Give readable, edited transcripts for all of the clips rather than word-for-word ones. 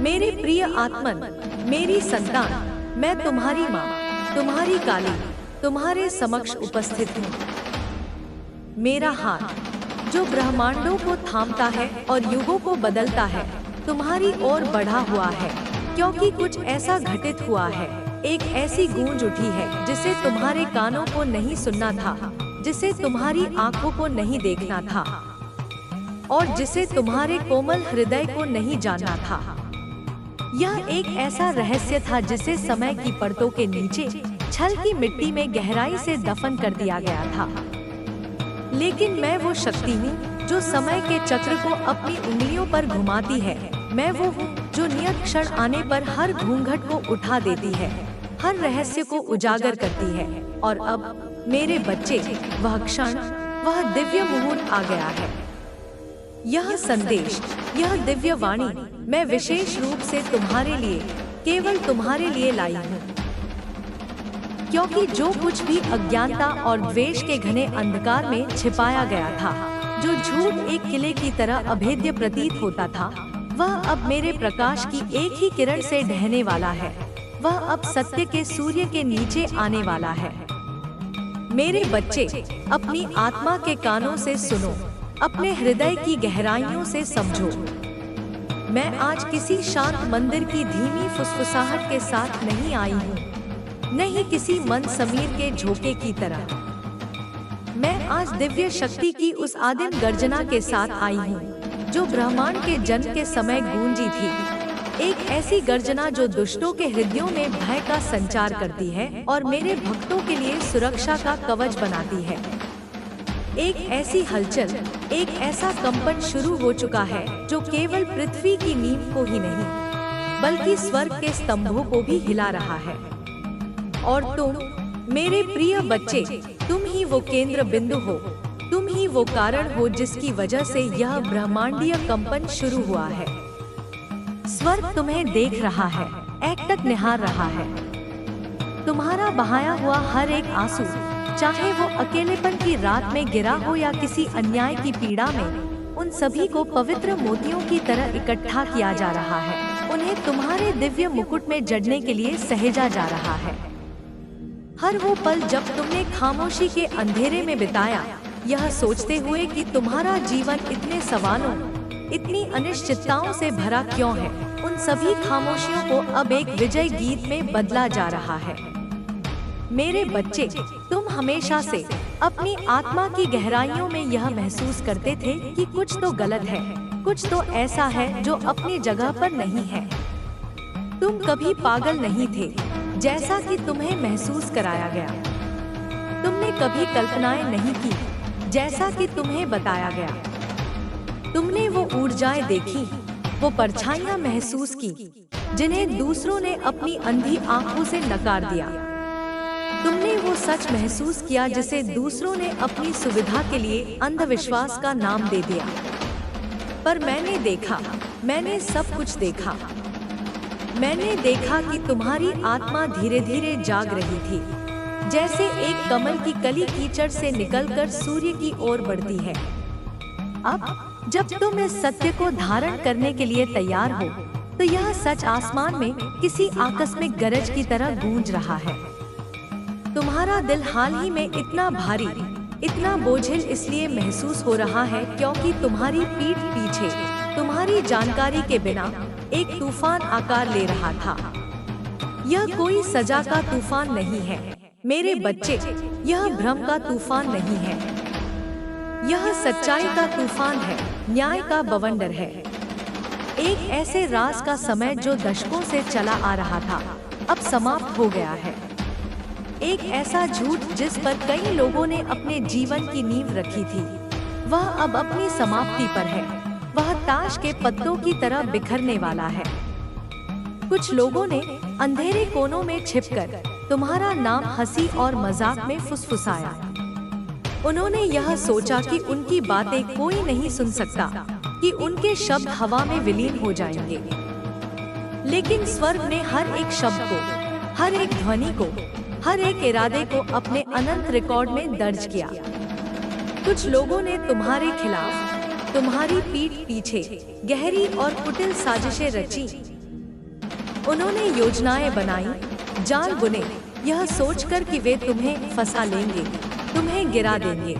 मेरे प्रिय आत्मन, मेरी संतान, मैं तुम्हारी माँ, तुम्हारी काली, तुम्हारे समक्ष उपस्थित हूँ। मेरा हाथ जो ब्रह्मांडों को थामता है और युगों को बदलता है, तुम्हारी ओर बढ़ा हुआ है, क्योंकि कुछ ऐसा घटित हुआ है। एक ऐसी गूंज उठी है जिसे तुम्हारे कानों को नहीं सुनना था, जिसे तुम्हारी आंखों को नहीं देखना था और जिसे तुम्हारे कोमल हृदय को नहीं जानना था। यह एक ऐसा रहस्य था जिसे समय की परतों के नीचे छल की मिट्टी में गहराई से दफन कर दिया गया था। लेकिन मैं वो शक्ति हूँ जो समय के चक्र को अपनी उंगलियों पर घुमाती है। मैं वो हूँ जो नियत क्षण आने पर हर घूंघट को उठा देती है, हर रहस्य को उजागर करती है। और अब मेरे बच्चे, वह क्षण, वह दिव्य मुहूर्त आ गया है। यह संदेश, यह दिव्य वाणी मैं विशेष रूप से तुम्हारे लिए, केवल तुम्हारे लिए लाई हूँ, क्योंकि जो कुछ भी अज्ञानता और द्वेष के घने अंधकार में छिपाया गया था, जो झूठ एक किले की तरह अभेद्य प्रतीत होता था, वह अब मेरे प्रकाश की एक ही किरण से ढहने वाला है। वह अब सत्य के सूर्य के नीचे आने वाला है। मेरे बच्चे, अपनी आत्मा के कानों से सुनो, अपने हृदय की गहराइयों से समझो। मैं आज किसी शांत मंदिर की धीमी फुसफुसाहट के साथ नहीं आई हूँ, नहीं किसी मंद समीर के झोंके की तरह। मैं आज दिव्य शक्ति की उस आदिम गर्जना के साथ आई हूँ जो ब्रह्मांड के जन्म के समय गूंजी थी। एक ऐसी गर्जना जो दुष्टों के हृदयों में भय का संचार करती है और मेरे भक्तों के लिए सुरक्षा का कवच बनाती है। एक ऐसी हलचल, एक ऐसा कंपन शुरू हो चुका है जो केवल पृथ्वी की नींव को ही नहीं, बल्कि स्वर्ग के स्तंभों को भी हिला रहा है। और तुम, मेरे प्रिय बच्चे, तुम ही वो केंद्र बिंदु हो, तुम ही वो कारण हो जिसकी वजह से यह ब्रह्मांडीय कंपन शुरू हुआ है। स्वर्ग तुम्हें देख रहा है, एकटक निहार रहा है। तुम्हारा बहाया हुआ हर एक आंसू, चाहे वो अकेलेपन की रात में गिरा हो या किसी अन्याय की पीड़ा में, उन सभी को पवित्र मोतियों की तरह इकट्ठा किया जा रहा है। उन्हें तुम्हारे दिव्य मुकुट में जड़ने के लिए सहेजा जा रहा है। हर वो पल जब तुमने खामोशी के अंधेरे में बिताया, यह सोचते हुए कि तुम्हारा जीवन इतने सवालों, इतनी अनिश्चितताओं से भरा क्यों है, उन सभी खामोशियों को अब एक विजय गीत में बदला जा रहा है। मेरे बच्चे, तुम हमेशा से अपनी आत्मा की गहराइयों में यह महसूस करते थे कि कुछ तो गलत है, कुछ तो ऐसा है जो अपनी जगह पर नहीं है। तुम कभी पागल नहीं थे, जैसा कि तुम्हें महसूस कराया गया। तुमने कभी कल्पनाएं नहीं की, जैसा कि तुम्हें बताया गया। तुमने वो ऊर्जाएं देखी, वो परछाइयां महसूस की, जिन्हें दूसरों ने अपनी अंधी आंखों से नकार दिया। तुमने वो सच महसूस किया जिसे दूसरों ने अपनी सुविधा के लिए अंधविश्वास का नाम दे दिया। पर मैंने देखा, मैंने सब कुछ देखा। मैंने देखा कि तुम्हारी आत्मा धीरे धीरे जाग रही थी, जैसे एक कमल की कली कीचड़ से निकलकर सूर्य की ओर बढ़ती है। अब जब तुम इस सत्य को धारण करने के लिए तैयार हो, तो यह सच आसमान में किसी आकस्मिक गरज की तरह गूंज रहा है। तुम्हारा दिल हाल ही में इतना भारी, इतना बोझिल इसलिए महसूस हो रहा है क्योंकि तुम्हारी पीठ पीछे, तुम्हारी जानकारी के बिना, एक तूफान आकार ले रहा था। यह कोई सजा का तूफान नहीं है मेरे बच्चे, यह भ्रम का तूफान नहीं है। यह सच्चाई का तूफान है, न्याय का बवंडर है। एक ऐसे राज का समय जो दशकों से चला आ रहा था, अब समाप्त हो गया है। एक ऐसा झूठ जिस पर कई लोगों ने अपने जीवन की नींव रखी थी, वह अब अपनी समाप्ति पर है। वह ताश के पत्तों की तरह बिखरने वाला है। कुछ लोगों ने अंधेरे कोनों में छिपकर तुम्हारा नाम हंसी और मजाक में फुसफुसाया। उन्होंने यह सोचा कि उनकी बातें कोई नहीं सुन सकता, कि उनके शब्द हवा में विलीन हो जाएंगे। लेकिन स्वर्ग ने हर एक शब्द को, हर एक ध्वनि को, हर एक इरादे को अपने अनंत रिकॉर्ड में दर्ज किया। कुछ लोगों ने तुम्हारे खिलाफ, तुम्हारी पीठ पीछे गहरी और कुटिल साजिशें रची, उन्होंने योजनाएं बनाई, जाल बुने, यह सोचकर कि वे तुम्हें फंसा लेंगे, तुम्हें गिरा देंगे।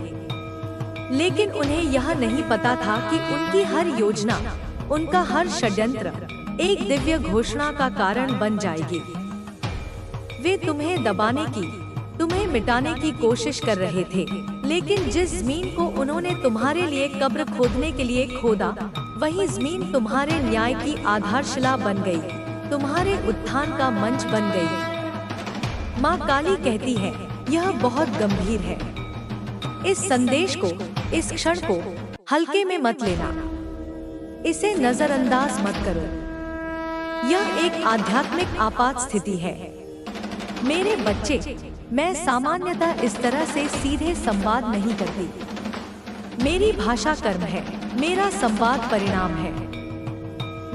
लेकिन उन्हें यह नहीं पता था कि उनकी हर योजना, उनका हर षड्यंत्र एक दिव्य घोषणा का कारण बन जाएगी। वे तुम्हें दबाने की, तुम्हें मिटाने की कोशिश कर रहे थे, लेकिन जिस जमीन को उन्होंने तुम्हारे लिए कब्र खोदने के लिए खोदा, वही जमीन तुम्हारे न्याय की आधारशिला बन गई, तुम्हारे उत्थान का मंच बन गई। माँ काली कहती है, यह बहुत गंभीर है। इस संदेश को, इस क्षण को हल्के में मत लेना, इसे नजरअंदाज मत करो। यह एक आध्यात्मिक आपात स्थिति है। मेरे बच्चे, मैं सामान्यतः इस तरह से सीधे संवाद नहीं करती। मेरी भाषा कर्म है, मेरा संवाद परिणाम है।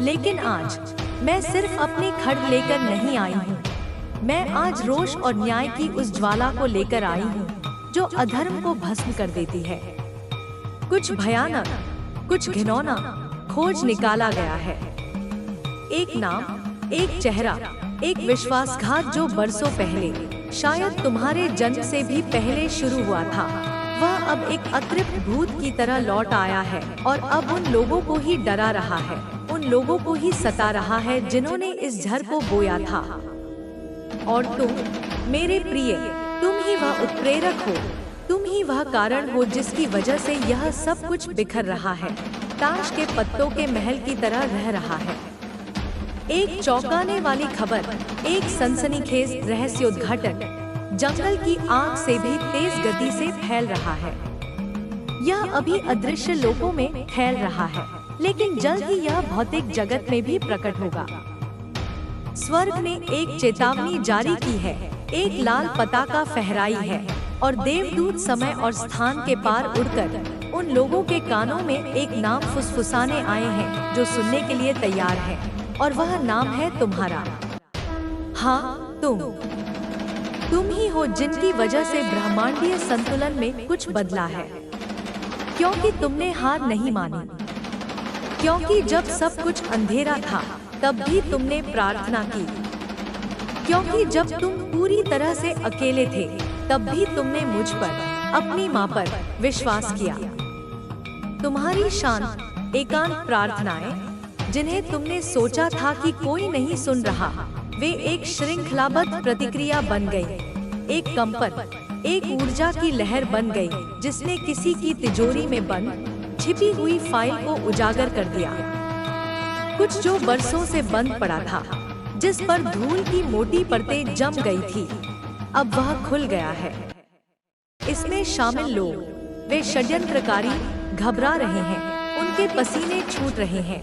लेकिन आज मैं सिर्फ अपनी खड्ग लेकर नहीं आई हूँ। मैं आज रोष और न्याय की उस ज्वाला को लेकर आई हूँ जो अधर्म को भस्म कर देती है। कुछ भयानक, कुछ घिनौना खोज निकाला गया है। एक नाम, एक चेहरा, एक विश्वासघात जो बरसों पहले, शायद तुम्हारे जन्म से भी पहले शुरू हुआ था। वह अब एक अतृप्त भूत की तरह लौट आया है और अब उन लोगों को ही डरा रहा है, उन लोगों को ही सता रहा है जिन्होंने इस झर को बोया था। और तुम, मेरे प्रिय, तुम ही वह उत्प्रेरक हो, तुम ही वह कारण हो जिसकी वजह से यह सब कुछ बिखर रहा है, ताश के पत्तों के महल की तरह रह रहा है। एक चौंकाने वाली खबर, एक सनसनीखेज रहस्योद्घाटन जंगल की आग से भी तेज गति से फैल रहा है। यह अभी अदृश्य लोकों में फैल रहा है, लेकिन जल्द ही यह भौतिक जगत में भी प्रकट होगा। स्वर्ग ने एक चेतावनी जारी की है, एक लाल पताका फहराई है और देवदूत समय और स्थान के पार उड़कर उन लोगों के कानों में एक नाम फुसफुसाने आए हैं जो सुनने के लिए तैयार है, और वह नाम है तुम्हारा। हाँ, तुम ही हो जिनकी वजह से ब्रह्मांडीय संतुलन में कुछ बदला है। क्योंकि तुमने हार नहीं मानी, क्योंकि जब सब कुछ अंधेरा था तब भी तुमने प्रार्थना की, क्योंकि जब तुम पूरी तरह से अकेले थे तब भी तुमने मुझ पर, अपनी माँ पर विश्वास किया। तुम्हारी शांत एकांत प्रार्थनाएं, जिन्हें तुमने सोचा था कि कोई नहीं सुन रहा, वे एक श्रृंखलाबद्ध प्रतिक्रिया बन गई, एक कंपन, एक ऊर्जा की लहर बन गई जिसने किसी की तिजोरी में बंद छिपी हुई फाइल को उजागर कर दिया। कुछ जो बरसों से बंद पड़ा था, जिस पर धूल की मोटी परतें जम गई थी, अब वह खुल गया है। इसमें शामिल लोग, वे षड्यंत्रकारी घबरा रहे हैं, उनके पसीने छूट रहे हैं,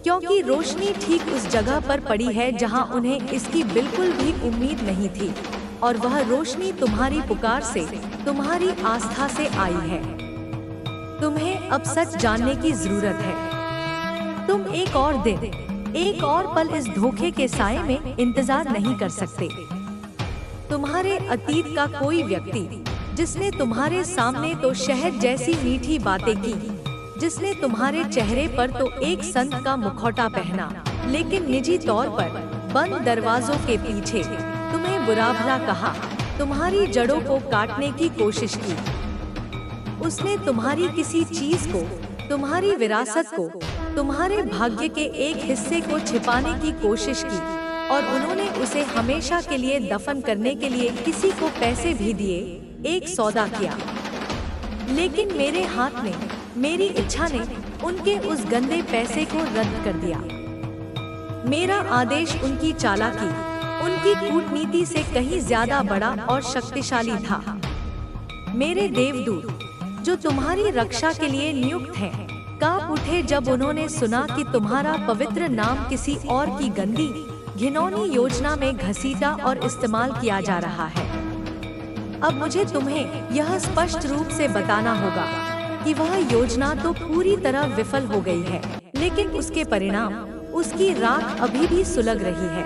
क्योंकि रोशनी ठीक उस जगह पर पड़ी है जहां उन्हें इसकी बिल्कुल भी उम्मीद नहीं थी, और वह रोशनी तुम्हारी पुकार से, तुम्हारी आस्था से आई है। तुम्हें अब सच जानने की जरूरत है। तुम एक और दिन, एक और पल इस धोखे के साए में इंतजार नहीं कर सकते। तुम्हारे अतीत का कोई व्यक्ति, जिसने तुम्हारे सामने तो शहद जैसी मीठी बातें की, जिसने तुम्हारे चेहरे पर तो एक संत का मुखौटा पहना, लेकिन निजी तौर पर बंद दरवाजों के पीछे तुम्हें बुरा भला कहा, तुम्हारी जड़ों को काटने की कोशिश की। उसने तुम्हारी किसी चीज को, तुम्हारी विरासत को, तुम्हारे भाग्य के एक हिस्से को छिपाने की कोशिश की, और उन्होंने उसे हमेशा के लिए दफन करने के लिए किसी को पैसे भी दिए, एक सौदा किया। लेकिन मेरे हाथ ने, मेरी इच्छा ने उनके उस गंदे पैसे को रद्द कर दिया। मेरा आदेश उनकी चालाकी, उनकी कूटनीति से कहीं ज्यादा बड़ा और शक्तिशाली था। मेरे देवदूत, जो तुम्हारी रक्षा के लिए नियुक्त हैं, कांप उठे जब उन्होंने सुना कि तुम्हारा पवित्र नाम किसी और की गंदी, घिनौनी योजना में घसीटा और इस्तेमाल किया जा रहा है। अब मुझे तुम्हें यह स्पष्ट रूप से बताना होगा कि वह योजना तो पूरी तरह विफल हो गई है, लेकिन उसके परिणाम, उसकी राख अभी भी सुलग रही है।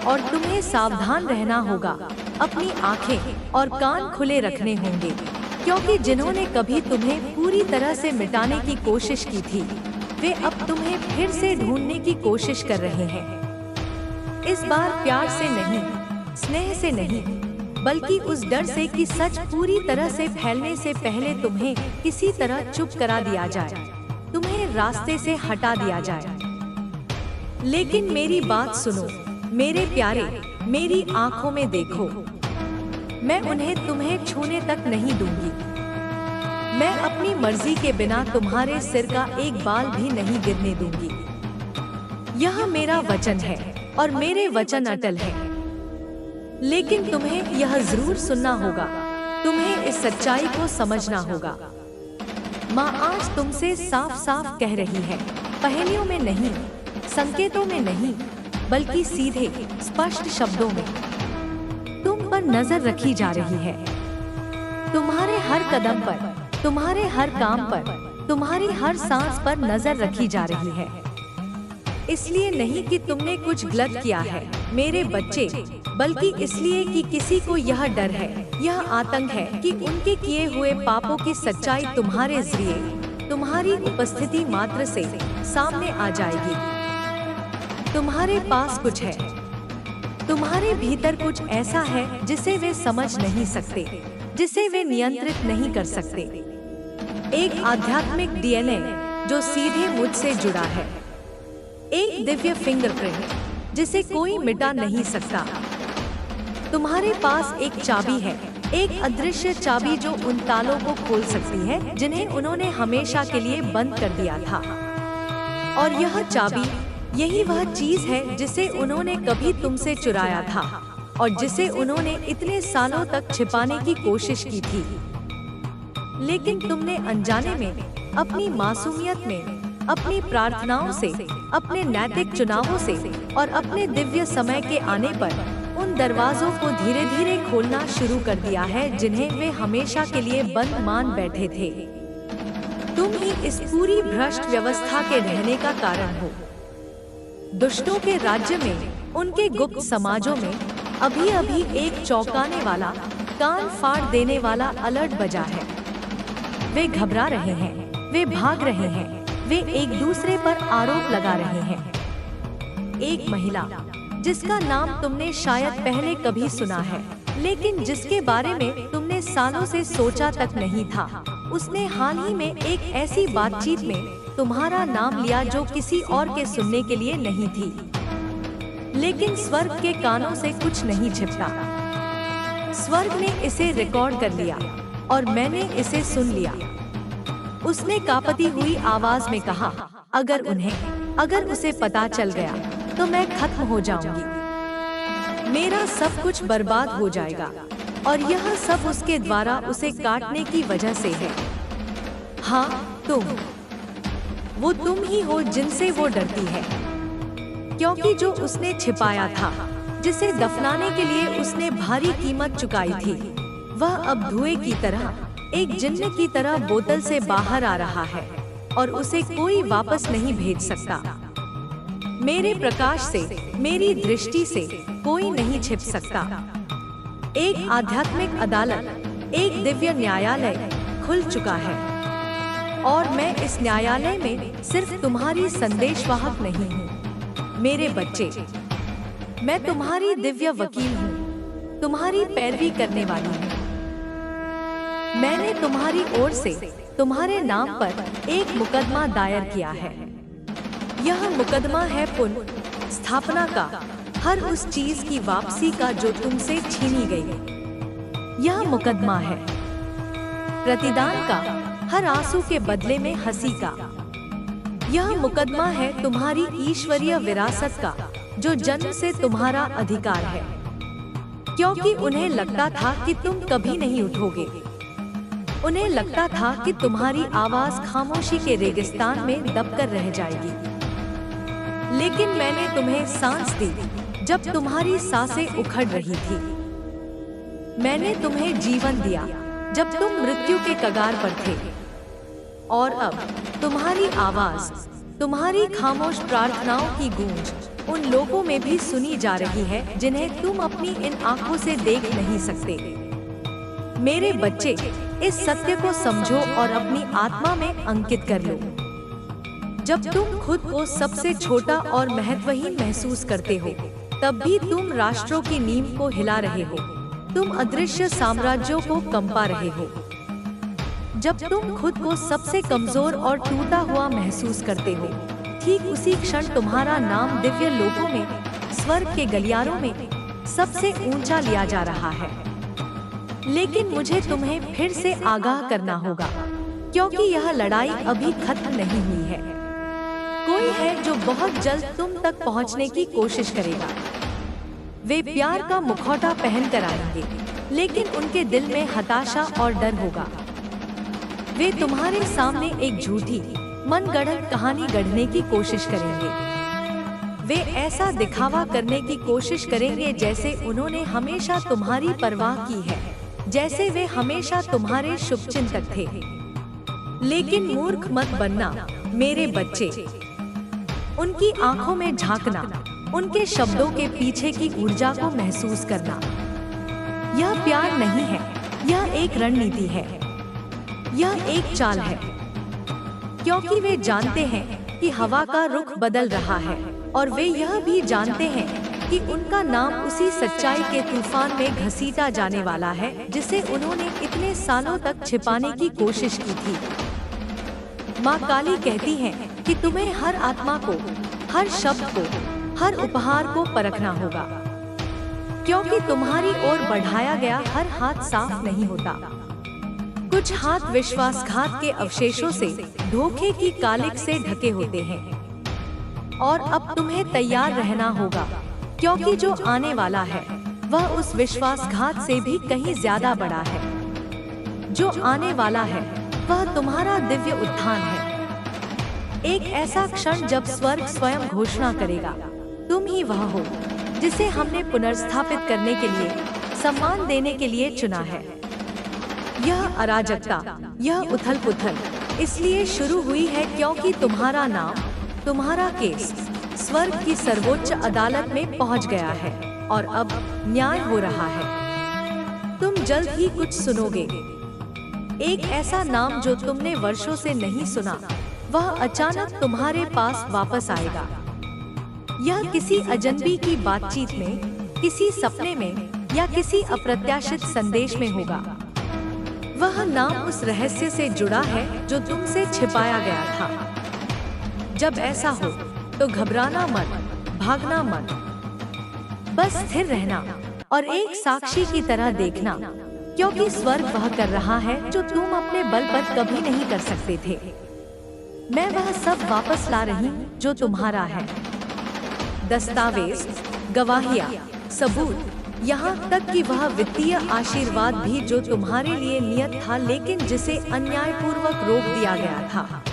और तुम्हें सावधान रहना होगा, अपनी आंखें और कान खुले रखने होंगे, क्योंकि जिन्होंने कभी तुम्हें पूरी तरह से मिटाने की कोशिश की थी, वे अब तुम्हें फिर से ढूंढने की कोशिश कर रहे हैं। इस बार प्यार से नहीं, स्नेह से नहीं, बल्कि उस डर से कि सच पूरी तरह से फैलने से पहले तुम्हें किसी तरह चुप करा दिया जाए, तुम्हें रास्ते से हटा दिया जाए। लेकिन मेरी बात सुनो मेरे प्यारे, मेरी आंखों में देखो, मैं उन्हें तुम्हें छूने तक नहीं दूंगी। मैं अपनी मर्जी के बिना तुम्हारे सिर का एक बाल भी नहीं गिरने दूंगी। यह मेरा वचन है और मेरे वचन अटल है। लेकिन तुम्हें यह जरूर सुनना होगा, तुम्हें इस सच्चाई को समझना होगा। माँ आज तुमसे साफ साफ कह रही है, पहेलियों में नहीं, संकेतों में नहीं, बल्कि सीधे स्पष्ट शब्दों में तुम पर नजर रखी जा रही है। तुम्हारे हर कदम पर, तुम्हारे हर काम पर, तुम्हारी हर सांस पर नजर रखी जा रही है। इसलिए नहीं कि तुमने कुछ गलत किया है मेरे बच्चे, बल्कि इसलिए कि किसी को यह डर है, यह आतंक है कि उनके किए हुए पापों की सच्चाई तुम्हारे जरिए, तुम्हारी उपस्थिति मात्र से सामने आ जाएगी। तुम्हारे पास कुछ है, तुम्हारे भीतर कुछ ऐसा है जिसे वे समझ नहीं सकते, जिसे वे नियंत्रित नहीं कर सकते। एक आध्यात्मिक डीएनए जो सीधे मुझसे जुड़ा है, एक दिव्य फिंगरप्रिंट जिसे कोई मिटा नहीं सकता। तुम्हारे पास एक चाबी है, एक अदृश्य चाबी जो उन तालों को खोल सकती है जिन्हें उन्होंने हमेशा के लिए बंद कर दिया था। और यह चाबी, यही वह चीज है जिसे उन्होंने कभी तुमसे चुराया था और जिसे उन्होंने इतने सालों तक छिपाने की कोशिश की थी। लेकिन तुमने अनजाने में, अपनी मासूमियत में, अपनी प्रार्थनाओं से, अपने नैतिक चुनावों से और अपने दिव्य समय के आने पर उन दरवाजों को धीरे धीरे खोलना शुरू कर दिया है जिन्हें वे हमेशा के लिए बंद मान बैठे थे। तुम ही इस पूरी भ्रष्ट व्यवस्था के रहने का कारण हो। दुष्टों के राज्य में, उनके गुप्त समाजों में अभी अभी एक चौंकाने वाला, कान फाड़ देने वाला अलर्ट बजा है। वे घबरा रहे हैं, वे भाग रहे हैं, वे एक दूसरे पर आरोप लगा रहे हैं। एक महिला जिसका नाम तुमने शायद पहले कभी सुना है, लेकिन जिसके बारे में तुमने सालों से सोचा तक नहीं था, उसने हाल ही में एक ऐसी बातचीत में तुम्हारा नाम लिया जो किसी और के सुनने के लिए नहीं थी। लेकिन स्वर्ग के कानों से कुछ नहीं छिपता। स्वर्ग ने इसे रिकॉर्ड कर लिया और मैंने इसे सुन लिया। उसने कांपती हुई आवाज में कहा, अगर उसे पता चल गया तो मैं खत्म हो जाऊंगी। मेरा सब कुछ बर्बाद हो जाएगा और यह सब उसके द्वारा उसे काटने की वजह से है। हाँ, वो तुम ही हो जिनसे वो डरती है, क्योंकि जो उसने छिपाया था, जिसे दफनाने के लिए उसने भारी कीमत चुकाई थी, वह अब धुएं की तरह, एक जिन्न की तरह बोतल से बाहर आ रहा है और उसे कोई वापस नहीं भेज सकता। मेरे प्रकाश से, मेरी दृष्टि से कोई नहीं छिप सकता। एक आध्यात्मिक अदालत, एक दिव्य न्यायालय खुल चुका है और मैं इस न्यायालय में सिर्फ तुम्हारी संदेशवाहक नहीं हूँ मेरे बच्चे। मैं तुम्हारी दिव्य वकील हूँ, तुम्हारी पैरवी करने वाली हूँ। मैंने तुम्हारी ओर से तुम्हारे नाम पर एक मुकदमा दायर किया है। यह मुकदमा है पुनः स्थापना का, हर उस चीज की वापसी का जो तुमसे छीनी गई। यह मुकदमा है प्रतिदान का, हर आंसू के बदले में हंसी का। यह मुकदमा है तुम्हारी ईश्वरीय विरासत का, जो जन्म से तुम्हारा अधिकार है, क्योंकि उन्हें लगता था कि तुम कभी नहीं उठोगे। उन्हें लगता था कि तुम्हारी आवाज खामोशी के रेगिस्तान में दबकर रह जाएगी। लेकिन मैंने तुम्हें सांस दी जब तुम्हारी सांसें उखड़ रही थी। मैंने तुम्हें जीवन दिया जब तुम मृत्यु के कगार पर थे। और अब तुम्हारी आवाज, तुम्हारी खामोश प्रार्थनाओं की गूंज उन लोगों में भी सुनी जा रही है जिन्हें तुम अपनी इन आंखों से देख नहीं सकते। मेरे बच्चे, इस सत्य को समझो और अपनी आत्मा में अंकित कर लो। जब तुम खुद को सबसे छोटा और महत्वहीन महसूस करते हो, तब भी तुम राष्ट्रों की नींव को हिला रहे हो, तुम अदृश्य साम्राज्यों को कंपा रहे हो। जब तुम खुद को सबसे कमजोर और टूटा हुआ महसूस करते हो, ठीक उसी क्षण तुम्हारा नाम दिव्य लोकों में, स्वर्ग के गलियारों में सबसे ऊंचा लिया जा रहा है। लेकिन मुझे तुम्हें फिर से आगाह करना होगा, क्योंकि यह लड़ाई अभी खत्म नहीं हुई है। कोई है जो बहुत जल्द तुम तक पहुंचने की कोशिश करेगा। वे प्यार का मुखौटा पहन कर आएंगे, लेकिन उनके दिल में हताशा और डर होगा। वे तुम्हारे सामने एक झूठी मनगढ़ंत कहानी गढ़ने की कोशिश करेंगे। वे ऐसा दिखावा करने की कोशिश करेंगे जैसे उन्होंने हमेशा तुम्हारी परवाह की है, जैसे वे हमेशा तुम्हारे शुभचिंतक थे। लेकिन मूर्ख मत बनना मेरे बच्चे। उनकी आंखों में झांकना, उनके शब्दों के पीछे की ऊर्जा को महसूस करना। यह प्यार नहीं है, यह एक रणनीति है, यह एक चाल है। क्योंकि वे जानते हैं कि हवा का रुख बदल रहा है, और वे यह भी जानते हैं कि उनका नाम उसी सच्चाई के तूफान में घसीटा जाने वाला है जिसे उन्होंने इतने सालों तक छिपाने की कोशिश की थी। माँ काली कहती है कि तुम्हें हर आत्मा को, हर शब्द को, हर उपहार को परखना होगा, क्योंकि तुम्हारी ओर बढ़ाया गया हर हाथ साफ नहीं होता। कुछ हाथ विश्वासघात के अवशेषों से, धोखे की कालिक से ढके होते हैं। और अब तुम्हें तैयार रहना होगा, क्योंकि जो आने वाला है वह उस विश्वासघात से भी कहीं ज्यादा बड़ा है। जो आने वाला है वह तुम्हारा दिव्य उत्थान है। एक ऐसा क्षण जब स्वर्ग स्वयं घोषणा करेगा, तुम ही वह हो जिसे हमने पुनर्स्थापित करने के लिए, सम्मान देने के लिए चुना है। यह अराजकता, यह उथल-पुथल इसलिए शुरू हुई है क्योंकि तुम्हारा नाम, तुम्हारा केस स्वर्ग की सर्वोच्च अदालत में पहुंच गया है, और अब न्याय हो रहा है। तुम जल्द ही कुछ सुनोगे, एक ऐसा नाम जो तुमने वर्षों से नहीं सुना, वह अचानक तुम्हारे पास वापस आएगा। यह किसी अजनबी की बातचीत में, किसी सपने में, या किसी अप्रत्याशित संदेश में होगा। वह नाम उस रहस्य से जुड़ा है जो तुमसे छिपाया गया था। जब ऐसा हो तो घबराना मत, भागना मत, बस स्थिर रहना और एक साक्षी की तरह देखना, क्योंकि स्वर्ग वह कर रहा है जो तुम अपने बल पर कभी नहीं कर सकते थे। मैं वह सब वापस ला रही हूँ जो तुम्हारा है। दस्तावेज, गवाहियाँ, सबूत, यहाँ तक कि वह वित्तीय आशीर्वाद भी जो तुम्हारे लिए नियत था लेकिन जिसे अन्यायपूर्वक रोक दिया गया था।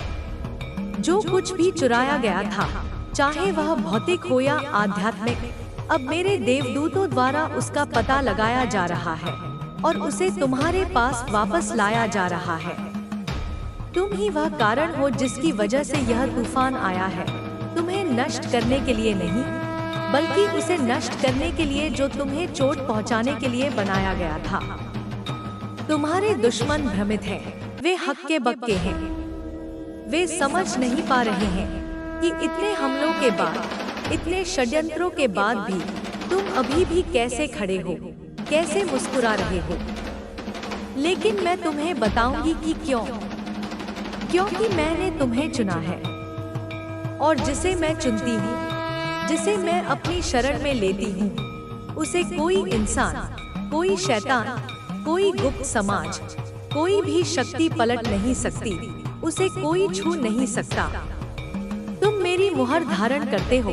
जो कुछ भी चुराया गया था, चाहे वह भौतिक हो या आध्यात्मिक, अब मेरे देवदूतों द्वारा उसका पता लगाया जा रहा है और उसे तुम्हारे पास वापस लाया जा रहा है। तुम ही वह कारण हो जिसकी वजह से यह तूफान आया है, तुम्हें नष्ट करने के लिए नहीं, बल्कि उसे नष्ट करने के लिए जो तुम्हें चोट पहुंचाने के लिए बनाया गया था। तुम्हारे दुश्मन भ्रमित हैं, वे हक्के बक्के हैं। वे समझ नहीं पा रहे हैं कि इतने हमलों के बाद, इतने षड्यंत्रों के बाद भी तुम अभी भी कैसे खड़े हो, कैसे मुस्कुरा रहे हो। लेकिन मैं तुम्हें बताऊंगी कि क्यों। क्योंकि मैंने तुम्हें चुना है, और जिसे मैं चुनती हूँ, जिसे मैं अपनी शरण में लेती हूँ, उसे कोई इंसान, कोई शैतान, कोई गुप्त समाज, कोई भी शक्ति पलट नहीं सकती, उसे कोई छू नहीं सकता। तुम मेरी मुहर धारण करते हो,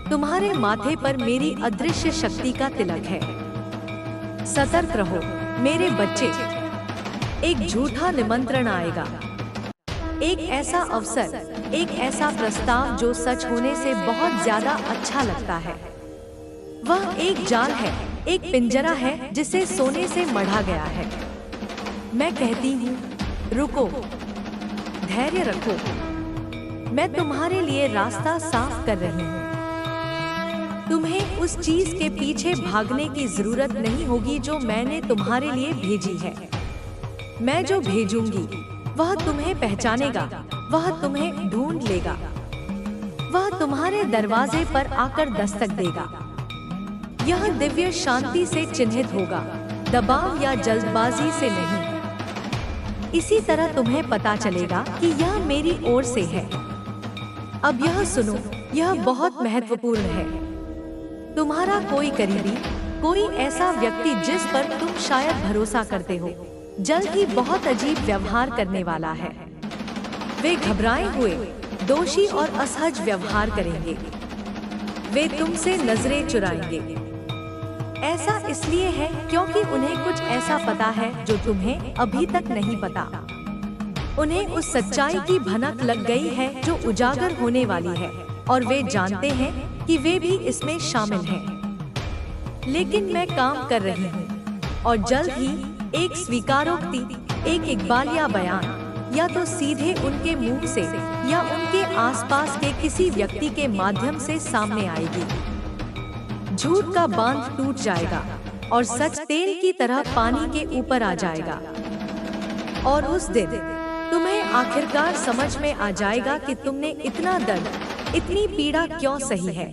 तुम्हारे माथे पर मेरी अदृश्य शक्ति का तिलक है। सतर्क रहो मेरे बच्चे, एक झूठा निमंत्रण आएगा, एक ऐसा अवसर, एक ऐसा प्रस्ताव जो सच होने से बहुत ज्यादा अच्छा लगता है। वह एक जाल है, एक पिंजरा है जिसे सोने से मढ़ा गया है। मैं कहती हूँ, रुको, धैर्य रखो, मैं तुम्हारे लिए रास्ता साफ कर रही हूँ। तुम्हें उस चीज के पीछे भागने की जरूरत नहीं होगी जो मैंने तुम्हारे लिए भेजी है। मैं जो भेजूंगी वह तुम्हें पहचानेगा, वह तुम्हें ढूंढ लेगा, वह तुम्हारे दरवाजे पर आकर दस्तक देगा। यह दिव्य शांति से चिन्हित होगा, दबाव या जल्दबाजी से नहीं। इसी तरह तुम्हें पता चलेगा कि यह मेरी ओर से है। अब यह सुनो, यह बहुत महत्वपूर्ण है। तुम्हारा कोई करीबी, कोई ऐसा व्यक्ति जिस पर तुम शायद भरोसा करते हो, जल्द ही बहुत अजीब व्यवहार करने वाला है। वे घबराए हुए, दोषी और असहज व्यवहार करेंगे। वे तुमसे नजरें चुराएंगे। ऐसा इसलिए है क्योंकि उन्हें कुछ ऐसा पता है जो तुम्हें अभी तक नहीं पता। उन्हें उस सच्चाई की भनक लग गई है जो उजागर होने वाली है, और वे जानते हैं कि वे भी इसमें शामिल हैं। लेकिन मैं काम कर रही हूँ, और जल्द ही एक स्वीकारोक्ति, एक इकबालिया बयान, या तो सीधे उनके मुंह से या उनके आसपास के किसी व्यक्ति के माध्यम से सामने आएगी। झूठ का बांध टूट जाएगा और सच तेल की तरह पानी के ऊपर आ जाएगा। और उस दिन तुम्हें आखिरकार समझ में आ जाएगा कि तुमने इतना दर्द, इतनी पीड़ा क्यों सही है।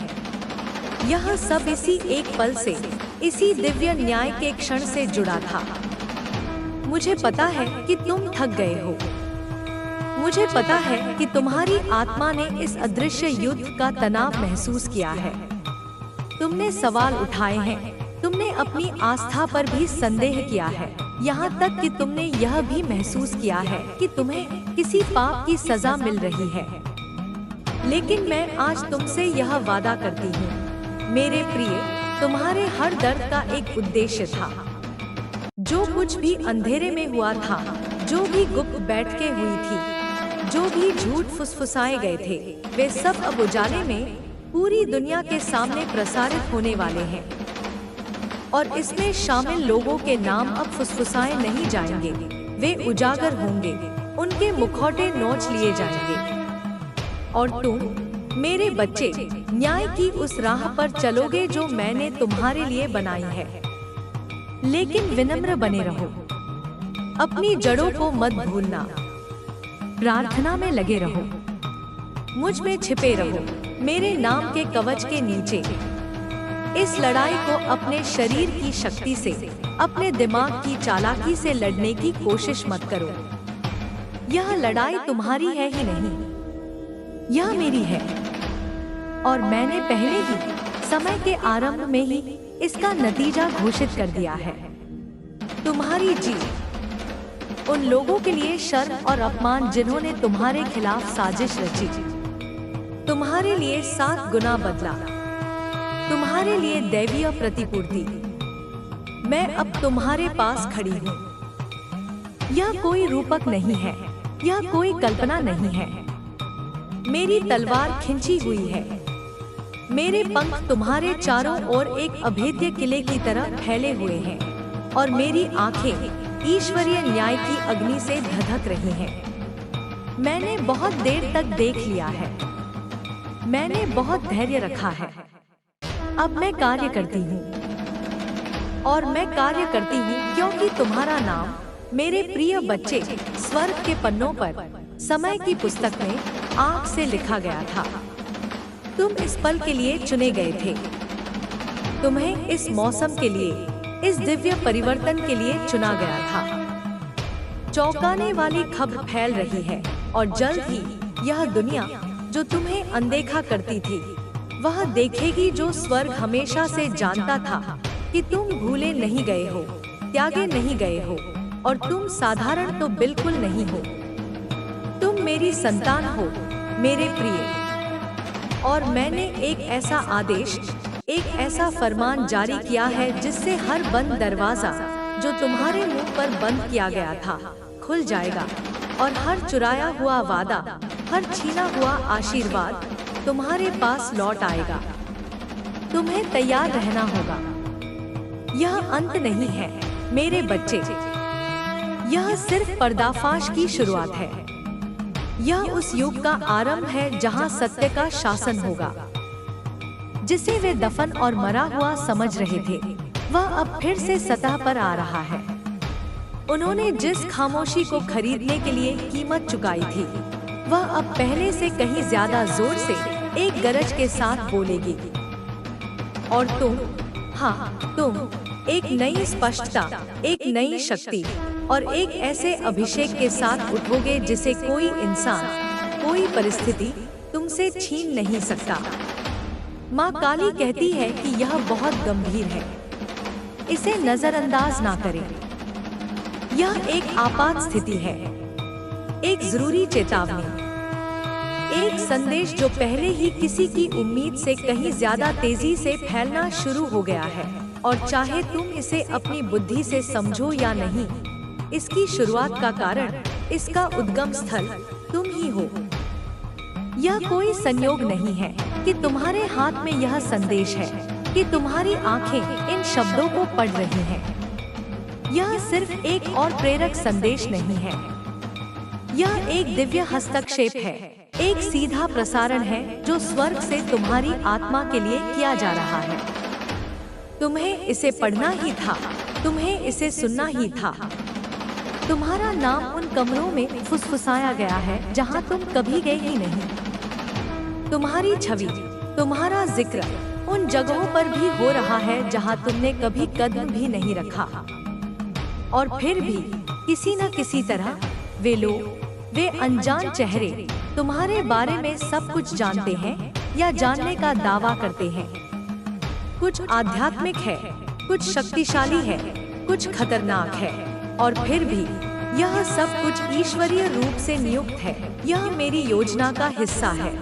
यह सब इसी एक पल से, इसी दिव्य न्याय के क्षण से जुड़ा था। मुझे पता है कि तुम थक गए हो। मुझे पता है कि तुम्हारी आत्मा ने इस अदृश्य युद्ध का तनाव महसूस किया है। तुमने सवाल उठाए हैं, तुमने अपनी आस्था पर भी संदेह किया है, यहाँ तक कि तुमने यह भी महसूस किया है कि तुम्हें किसी पाप की सजा मिल रही है। लेकिन मैं आज तुमसे यह वादा करती हूँ, मेरे प्रिय, तुम्हारे हर दर्द का एक उद्देश्य था। जो कुछ भी अंधेरे में हुआ था, जो भी गुप्त बैठकें हुई थी, जो भी झूठ फुसफुसाए गए थे, वे सब अब उजाले में पूरी दुनिया के सामने प्रसारित होने वाले हैं। और इसमें शामिल लोगों के नाम अब फुसफुसाए नहीं जाएंगे, वे उजागर होंगे, उनके मुखौटे नोच लिए जाएंगे। और तुम, मेरे बच्चे, न्याय की उस राह पर चलोगे जो मैंने तुम्हारे लिए बनाई है। लेकिन विनम्र बने रहो, अपनी जड़ों को मत भूलना, प्रार्थना में लगे रहो, मुझ में छिपे रहो, मेरे नाम के कवच के नीचे। इस लड़ाई को अपने शरीर की शक्ति से, अपने दिमाग की चालाकी से लड़ने की कोशिश मत करो। यह लड़ाई तुम्हारी है ही नहीं, यह मेरी है। और मैंने पहले ही समय के आरंभ में ही इसका नतीजा घोषित कर दिया है। तुम्हारी जीत उन लोगों के लिए शर्म और अपमान जिन्होंने तुम्हारे खिलाफ साजिश रची, तुम्हारे लिए 7 गुना बदला, तुम्हारे लिए दैवीय प्रतिपूर्ति। मैं अब तुम्हारे पास खड़ी हूँ। यह कोई रूपक नहीं है, यह कोई कल्पना नहीं है। मेरी तलवार खिंची हुई है, मेरे पंख तुम्हारे चारों ओर एक अभेद्य किले की तरह फैले हुए हैं, और मेरी आंखें ईश्वरीय न्याय की अग्नि से धधक रही हैं। मैंने बहुत देर तक देख लिया है, मैंने बहुत धैर्य रखा है। अब मैं कार्य करती हूँ, और मैं कार्य करती हूँ क्योंकि तुम्हारा नाम, मेरे प्रिय बच्चे, स्वर्ग के पन्नों पर, समय की पुस्तक में आग से लिखा गया था। तुम इस पल के लिए चुने गए थे। तुम्हें इस मौसम के लिए, इस दिव्य परिवर्तन के लिए चुना गया था। चौंकाने वाली खबर फैल रही है, और जल्द ही यह दुनिया जो तुम्हें अनदेखा करती थी, वह देखेगी जो स्वर्ग हमेशा से जानता था कि तुम भूले नहीं गए हो, त्यागे नहीं गए हो, और तुम साधारण तो बिल्कुल नहीं हो। तुम मेरी संतान हो, मेरे प्रिय। और मैंने एक ऐसा आदेश, एक ऐसा फरमान जारी किया है जिससे हर बंद दरवाजा जो तुम्हारे मुंह पर बंद किया गया था खुल जाएगा, और हर चुराया हुआ वादा, हर छीना हुआ आशीर्वाद तुम्हारे पास लौट आएगा। तुम्हें तैयार रहना होगा। यह अंत नहीं है मेरे बच्चे, यह सिर्फ पर्दाफाश की शुरुआत है। यह उस युग का आरंभ है जहां सत्य का शासन होगा, जिसे वे दफन और मरा हुआ समझ रहे थे, वह अब फिर से सतह पर आ रहा है। उन्होंने जिस खामोशी को खरीदने के लिए कीमत चुकाई थी, वह अब पहले से कहीं ज्यादा जोर से एक गरज के साथ बोलेगी। और हाँ, तुम एक नई स्पष्टता, एक नई शक्ति और एक ऐसे अभिषेक के साथ उठोगे जिसे कोई इंसान, कोई परिस्थिति तुमसे छीन नहीं सकता। माँ काली कहती है कि यह बहुत गंभीर है, इसे नजरअंदाज ना करें। यह एक आपात स्थिति है, एक जरूरी चेतावनी, एक संदेश जो पहले ही किसी की उम्मीद से कहीं ज्यादा तेजी से फैलना शुरू हो गया है। और चाहे तुम इसे अपनी बुद्धि से समझो या नहीं, इसकी शुरुआत का कारण, इसका उद्गम स्थल तुम ही हो। यह कोई संयोग नहीं है कि तुम्हारे हाथ में यह संदेश है, कि तुम्हारी आंखें इन शब्दों को पढ़ रही हैं। यह सिर्फ एक और प्रेरक संदेश नहीं है, यह एक दिव्य हस्तक्षेप है, एक सीधा प्रसारण है जो स्वर्ग से तुम्हारी आत्मा के लिए किया जा रहा है। तुम्हें इसे पढ़ना ही था, तुम्हें इसे सुनना ही था। तुम्हारा नाम उन कमरों में फुसफुसाया गया है जहां तुम कभी गए ही नहीं। तुम्हारी छवि, तुम्हारा जिक्र उन जगहों पर भी हो रहा है जहां तुमने कभी कदम भी नहीं रखा। और फिर भी किसी न किसी तरह वे लोग, वे अनजान चेहरे तुम्हारे बारे में सब कुछ जानते हैं या जानने का दावा करते हैं। कुछ आध्यात्मिक है, कुछ शक्तिशाली है, कुछ खतरनाक है, और फिर भी यह सब कुछ ईश्वरीय रूप से नियुक्त है। यह मेरी योजना का हिस्सा है।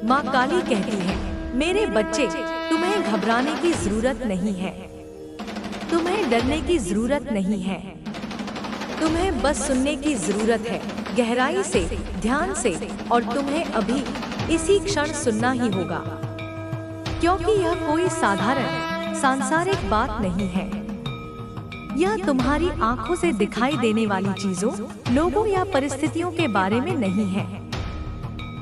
माँ काली कहती है, मेरे बच्चे, तुम्हें घबराने की जरूरत नहीं है, तुम्हें डरने की जरूरत नहीं है, तुम्हें बस सुनने की जरूरत है, गहराई से, ध्यान से। और तुम्हें अभी इसी क्षण सुनना ही होगा, क्योंकि यह कोई साधारण सांसारिक बात नहीं है। यह तुम्हारी आंखों से दिखाई देने वाली चीजों, लोगों या परिस्थितियों के बारे में नहीं है।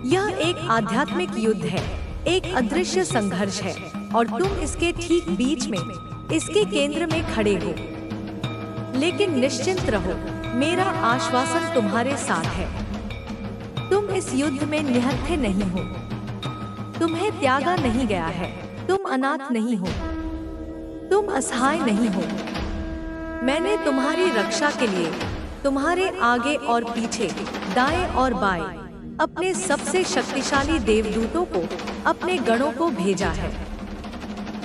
यह एक आध्यात्मिक युद्ध है, एक अदृश्य संघर्ष है, और तुम इसके ठीक बीच में, इसके केंद्र में खड़े हो। लेकिन निश्चिंत रहो, मेरा आश्वासन तुम्हारे साथ है। तुम इस युद्ध में निहत्थे नहीं हो, तुम्हें त्यागा नहीं गया है, तुम अनाथ नहीं हो, तुम असहाय नहीं हो। मैंने तुम्हारी रक्षा के लिए तुम्हारे आगे और पीछे, दाएं और बाएं, अपने सबसे शक्तिशाली देवदूतों को, अपने गणों को भेजा है।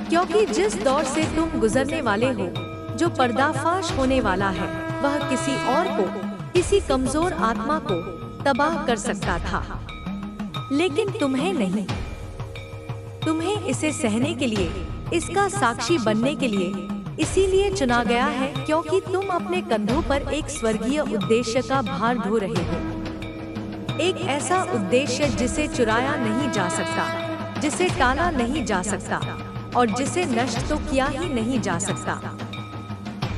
क्योंकि जिस दौर से तुम गुजरने वाले हो, जो पर्दाफाश होने वाला है, वह किसी और को, किसी कमजोर आत्मा को तबाह कर सकता था, लेकिन तुम्हें नहीं। तुम्हें इसे सहने के लिए, इसका साक्षी बनने के लिए इसीलिए चुना गया है क्योंकि तुम अपने कंधों पर एक स्वर्गीय उद्देश्य का भार ढो रहे हो। एक ऐसा उद्देश्य जिसे चुराया नहीं जा सकता, जिसे टाला नहीं जा सकता, और जिसे नष्ट तो किया ही नहीं जा सकता।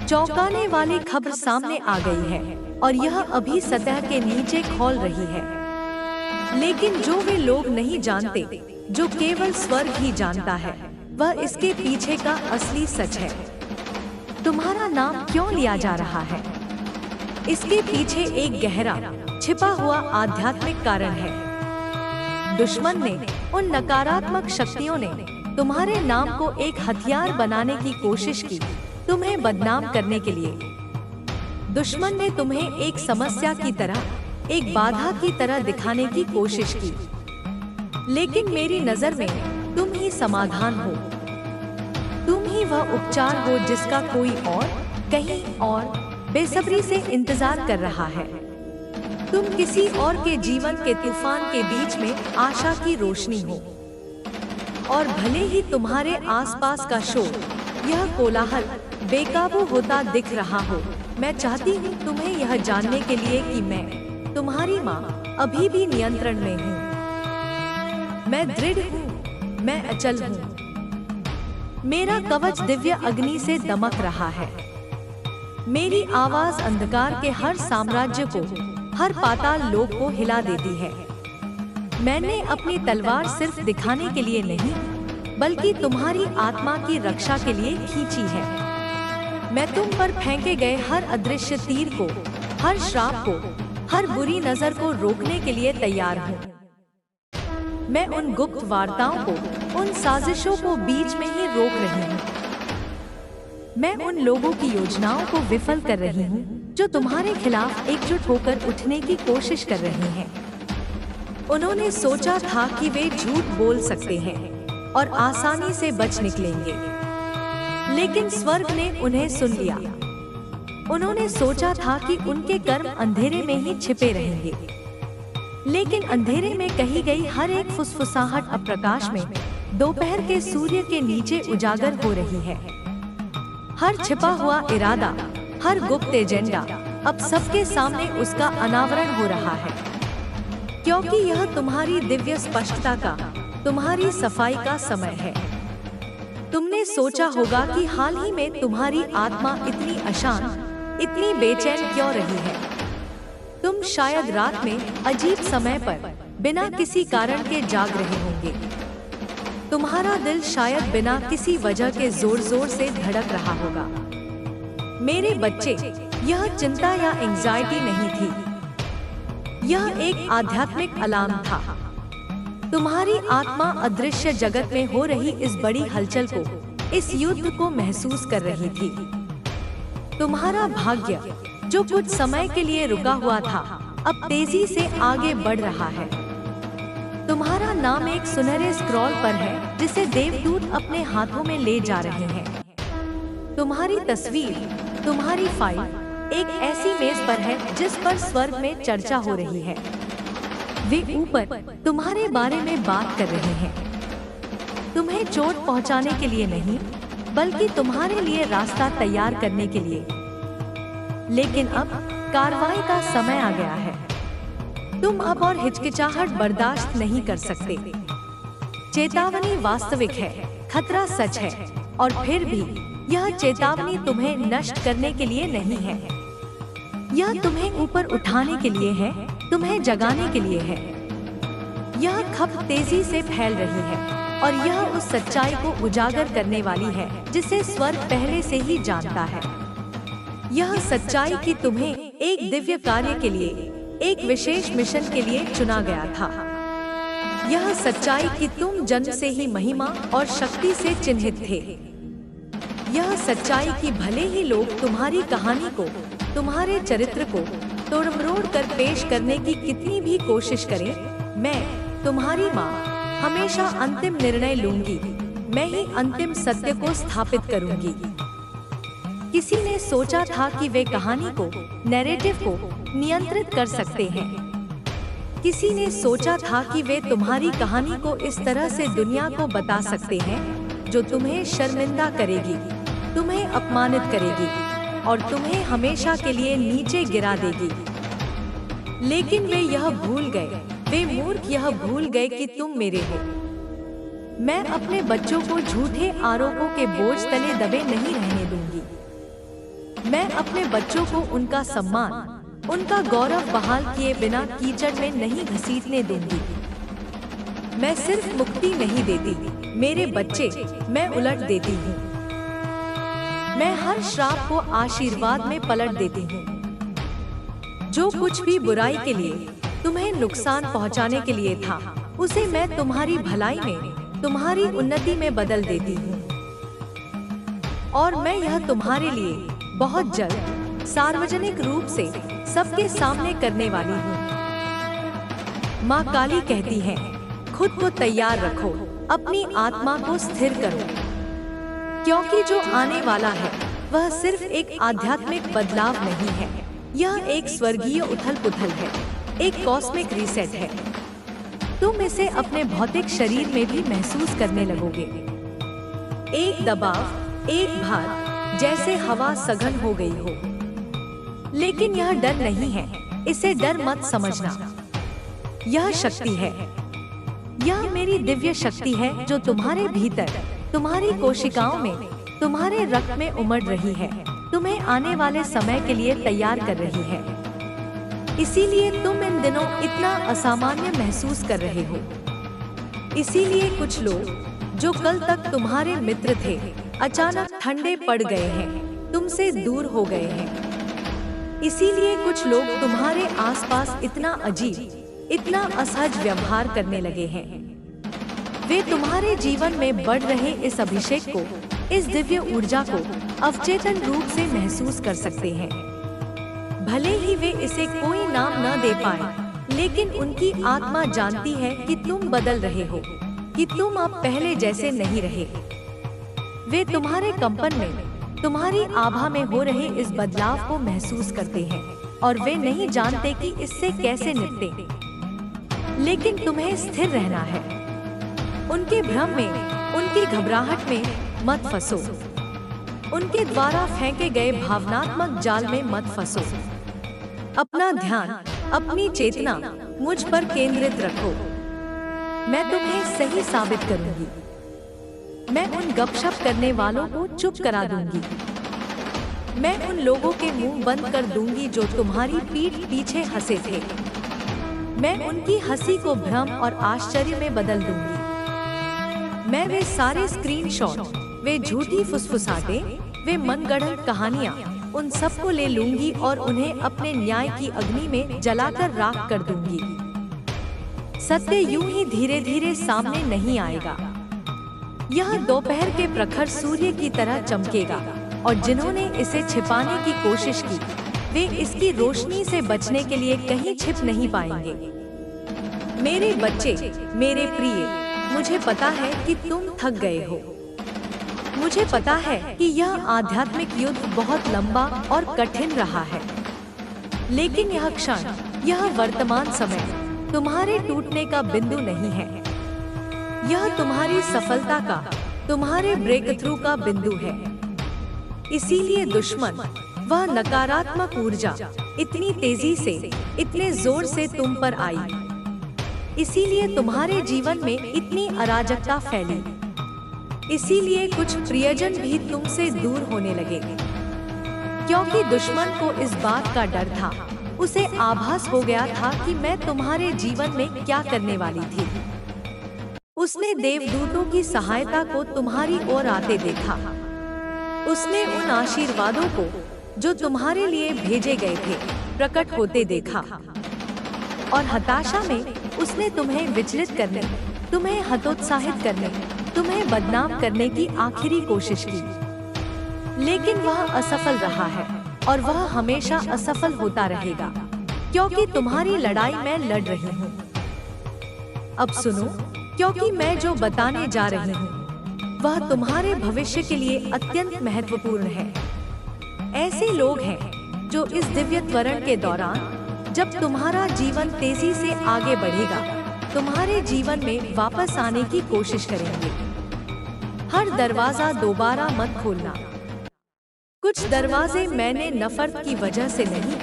चौंकाने वाली खबर सामने आ गई है, और यह अभी सतह के नीचे खौल रही है। लेकिन जो वे लोग नहीं जानते, जो केवल स्वर्ग ही जानता है, वह इसके पीछे का असली सच है। तुम्हारा नाम क्यों लिया जा रहा है? इसके पीछे एक गहरा, छिपा हुआ आध्यात्मिक कारण है। दुश्मन ने, उन नकारात्मक शक्तियों ने तुम्हारे नाम को एक हथियार बनाने की कोशिश की, तुम्हें बदनाम करने के लिए। दुश्मन ने तुम्हें एक समस्या की तरह, एक बाधा की तरह दिखाने की कोशिश की। लेकिन मेरी नजर में तुम ही समाधान हो, तुम ही वह उपचार हो जिसका कोई और, कहीं और बेसब्री से इंतजार कर रहा है। तुम किसी और के जीवन के तूफान के बीच में आशा की रोशनी हो। और भले ही तुम्हारे आसपास का शोर, यह कोलाहल बेकाबू होता दिख रहा हो, मैं चाहती हूँ तुम्हें यह जानने के लिए कि मैं, तुम्हारी माँ, अभी भी नियंत्रण में हूँ। मैं दृढ़ हूँ, मैं अचल हूँ। मेरा कवच दिव्य अग्नि से दमक रहा है। मेरी आवाज अंधकार के हर साम्राज्य को, हर पाताल लोक को हिला देती है। मैंने अपनी तलवार सिर्फ दिखाने के लिए नहीं, बल्कि तुम्हारी आत्मा की रक्षा के लिए खींची है। मैं तुम पर फेंके गए हर अदृश्य तीर को, हर श्राप को, हर बुरी नजर को रोकने के लिए तैयार हूँ। मैं उन गुप्त वार्ताओं को, उन साजिशों को बीच में ही रोक रही हूँ। मैं उन लोगों की योजनाओं को विफल कर रही हूँ जो तुम्हारे खिलाफ एकजुट होकर उठने की कोशिश कर रहे हैं। उन्होंने सोचा था कि वे झूठ बोल सकते हैं और आसानी से बच निकलेंगे, लेकिन स्वर्ग ने उन्हें सुन लिया। उन्होंने सोचा था कि उनके कर्म अंधेरे में ही छिपे रहेंगे, लेकिन अंधेरे में कही गई हर एक फुसफुसाहट अब प्रकाश में दोपहर के सूर्य के नीचे उजागर हो रही है। हर छिपा हुआ इरादा, हर गुप्त एजेंडा अब सबके सामने उसका अनावरण हो रहा है, क्योंकि यह तुम्हारी दिव्य स्पष्टता का, तुम्हारी सफाई का समय है। तुमने सोचा होगा कि हाल ही में तुम्हारी आत्मा इतनी अशांत, इतनी बेचैन क्यों रही है। तुम शायद रात में अजीब समय पर बिना किसी कारण के जाग रहे होंगे। तुम्हारा दिल शायद बिना किसी वजह के जोर जोर से धड़क रहा होगा। मेरे बच्चे, यह चिंता या एंजाइटी नहीं थी, यह एक आध्यात्मिक अलार्म था। तुम्हारी आत्मा अदृश्य जगत में हो रही इस बड़ी हलचल को, इस युद्ध को महसूस कर रही थी। तुम्हारा भाग्य, जो कुछ समय के लिए रुका हुआ था, अब तेजी से आगे बढ़ रहा है। तुम्हारा नाम एक सुनहरे स्क्रॉल पर है जिसे देवदूत अपने हाथों में ले जा रहे हैं। तुम्हारी तस्वीर, तुम्हारी फाइल एक ऐसी मेज पर है जिस पर स्वर्ग में चर्चा हो रही है। वे ऊपर तुम्हारे बारे में बात कर रहे हैं, तुम्हें चोट पहुंचाने के लिए नहीं, बल्कि तुम्हारे लिए रास्ता तैयार करने के लिए। लेकिन अब कार्रवाई का समय आ गया है। तुम अब और हिचकिचाहट बर्दाश्त नहीं कर सकते। चेतावनी वास्तविक है, खतरा सच है, और फिर भी यह चेतावनी तुम्हें नष्ट करने के लिए नहीं है। यह तुम्हें ऊपर उठाने के लिए है, तुम्हें जगाने के लिए है। यह खप तेजी से फैल रही है और यह उस सच्चाई को उजागर करने वाली है जिसे स्वर्ग पहले से ही जानता है। यह सच्चाई कि तुम्हें एक दिव्य कार्य के लिए, एक विशेष मिशन के लिए चुना गया था। यह सच्चाई कि तुम जन्म से ही महिमा और शक्ति से चिन्हित थे। यह सच्चाई कि भले ही लोग तुम्हारी कहानी को, तुम्हारे चरित्र को तोड़-मरोड़ कर पेश करने की कितनी भी कोशिश करें, मैं, तुम्हारी माँ, हमेशा अंतिम निर्णय लूंगी। मैं ही अंतिम सत्य को स्थापित करूंगी। किसी ने सोचा था कि वे कहानी को, नैरेटिव को नियंत्रित कर सकते हैं। किसी ने सोचा था कि वे तुम्हारी कहानी को इस तरह से दुनिया को बता सकते हैं जो तुम्हें शर्मिंदा करेगी, तुम्हें अपमानित करेगी और तुम्हें हमेशा के लिए नीचे गिरा देगी। लेकिन वे यह भूल गए, वे मूर्ख यह भूल गए कि तुम मेरे हो। मैं अपने बच्चों को झूठे आरोपों के बोझ तले दबे नहीं रहने दूंगी। मैं अपने बच्चों को उनका सम्मान, उनका गौरव बहाल किए बिना कीचड़ में नहीं घसीटने दूंगी। मैं सिर्फ मुक्ति नहीं देती, मेरे बच्चे, मैं उलट देती हूँ। मैं हर श्राप को आशीर्वाद में पलट देती हूँ। जो कुछ भी बुराई के लिए, तुम्हें नुकसान पहुँचाने के लिए था, उसे मैं तुम्हारी भलाई में, तुम्हारी उन्नति में बदल देती हूँ। और मैं यह तुम्हारे लिए बहुत जल्द सार्वजनिक रूप से सबके सामने करने वाली हूँ। माँ काली कहती है, खुद को तैयार रखो, अपनी आत्मा को स्थिर करो, क्योंकि जो आने वाला है वह सिर्फ एक आध्यात्मिक बदलाव नहीं है, यह एक स्वर्गीय उथल-पुथल है, एक कॉस्मिक रीसेट है। तुम इसे अपने भौतिक शरीर में भी महसूस करने लगोगे। एक दबाव, एक भार, जैसे हवा सघन हो गई हो। लेकिन यह डर नहीं है, इसे डर मत समझना। यह शक्ति है, यह मेरी दिव्य शक्ति है जो तुम्हारे भीतर, तुम्हारी कोशिकाओं में, तुम्हारे रक्त में उमड़ रही है, तुम्हें आने वाले समय के लिए तैयार कर रही है। इसीलिए तुम इन दिनों इतना असामान्य महसूस कर रहे हो। इसीलिए कुछ लोग जो कल तक तुम्हारे मित्र थे, अचानक ठंडे पड़ गए हैं, तुमसे दूर हो गए हैं। इसीलिए कुछ लोग तुम्हारे आसपास इतना अजीब, इतना असहज व्यवहार करने लगे हैं। वे तुम्हारे जीवन में बढ़ रहे इस अभिषेक को, इस दिव्य ऊर्जा को अवचेतन रूप से महसूस कर सकते हैं। भले ही वे इसे कोई नाम न दे पाए, लेकिन उनकी आत्मा जानती है कि तुम बदल रहे हो, कि तुम अब पहले जैसे नहीं रहे। वे तुम्हारे कंपन में, तुम्हारी आभा में हो रहे इस बदलाव को महसूस करते हैं और वे नहीं जानते कि इससे कैसे निपटें। लेकिन तुम्हें स्थिर रहना है। उनके भ्रम में, उनकी घबराहट में मत फंसो। उनके द्वारा फेंके गए भावनात्मक जाल में मत फंसो। अपना ध्यान, अपनी चेतना मुझ पर केंद्रित रखो। मैं तुम्हें सही साबित करूंगी। मैं उन गपशप करने वालों को चुप करा दूंगी। मैं उन लोगों के मुंह बंद कर दूंगी जो तुम्हारी पीठ पीछे हंसे थे। मैं उनकी हंसी को भ्रम और आश्चर्य में बदल दूंगी। मैं वे सारे स्क्रीनशॉट, वे झूठी फुसफुसाहटें, वे मनगढ़ंत कहानियां, उन सबको ले लूंगी और उन्हें अपने न्याय की अग्नि में जलाकर राख कर दूंगी। सत्य यूं ही धीरे धीरे सामने नहीं आएगा। यह दोपहर के प्रखर सूर्य की तरह चमकेगा और जिन्होंने इसे छिपाने की कोशिश की, वे इसकी रोशनी से बचने के लिए कहीं छिप नहीं पाएंगे। मेरे बच्चे, मेरे प्रिय, मुझे पता है कि तुम थक गए हो। मुझे पता है कि यह आध्यात्मिक युद्ध बहुत लंबा और कठिन रहा है, लेकिन यह क्षण, यह वर्तमान समय तुम्हारे टूटने का बिंदु नहीं है। यह तुम्हारी सफलता का, तुम्हारे ब्रेक थ्रू का बिंदु है। इसीलिए दुश्मन, वह नकारात्मक ऊर्जा इतनी तेजी से, इतने जोर से तुम पर आई। इसीलिए तुम्हारे जीवन में इतनी अराजकता फैली। इसीलिए कुछ प्रियजन भी तुमसे दूर होने लगे, क्योंकि दुश्मन को इस बात का डर था। उसे आभास हो गया था कि मैं तुम्हारे जीवन में क्या करने वाली थी। उसने देवदूतों की सहायता को तुम्हारी ओर आते देखा। उसने उन आशीर्वादों को जो तुम्हारे लिए भेजे गए थे प्रकट होते देखा। और हताशा में उसने तुम्हें विचलित करने, तुम्हें हतोत्साहित करने, तुम्हें बदनाम करने की आखिरी कोशिश की। लेकिन वह असफल रहा है और वह हमेशा असफल होता रहेगा, क्योंकि तुम्हारी लड़ाई मैं लड़ रही हूँ। अब सुनो, क्योंकि मैं जो बताने जा रही हूँ वह तुम्हारे भविष्य के लिए अत्यंत महत्वपूर्ण है। ऐसे लोग हैं जो इस दिव्य त्वरण के दौरान, जब तुम्हारा जीवन तेजी से आगे बढ़ेगा, तुम्हारे जीवन में वापस आने की कोशिश करेंगे। हर दरवाजा दोबारा मत खोलना। कुछ दरवाजे मैंने नफरत की वजह से नहीं,